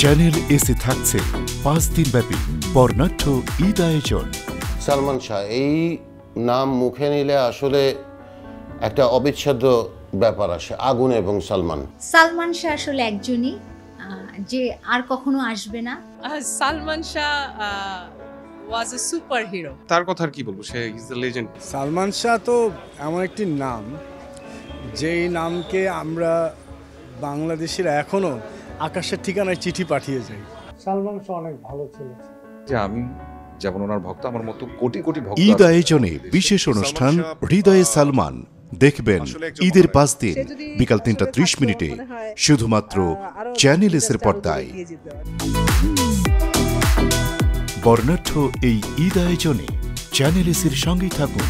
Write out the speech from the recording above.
Channel এসে থাকছে 5 দিন ব্যাপী বর্ণাঢ্য ঈদ আয়োজন। সালমান শাহ এই নাম মুখে নিলে আসলে একটা অবিচ্ছেদ্য ব্যাপার আসে, আগুন এবং সালমান। সালমান শাহ আসলে একজনই যে আর কখনো আসবে না। Salman Shah was a superhero. তার কথা আর কি বলবো, সে is the legend. Salman Shah তো এমন একটি নাম, যেই নামকে আমরা বাংলাদেশের এখনো আকাশের ঠিকানায় চিঠি পাঠিয়ে যাই। সালমান শাহ অনেক ভালো ছিল। যে আমি যেমন ওনার ভক্ত, আমার মতো কোটি কোটি ভক্ত। ঈদ আয়োজনে বিশেষ অনুষ্ঠান হৃদয়ে সালমান দেখবেন ঈদের 5 দিন বিকাল 3:30 শুধুমাত্র চ্যানেল এসের পর্দায়। বর্ণাঢ্য এই ঈদ আয়োজনে চ্যানেল এসের সঙ্গেই থাকুন।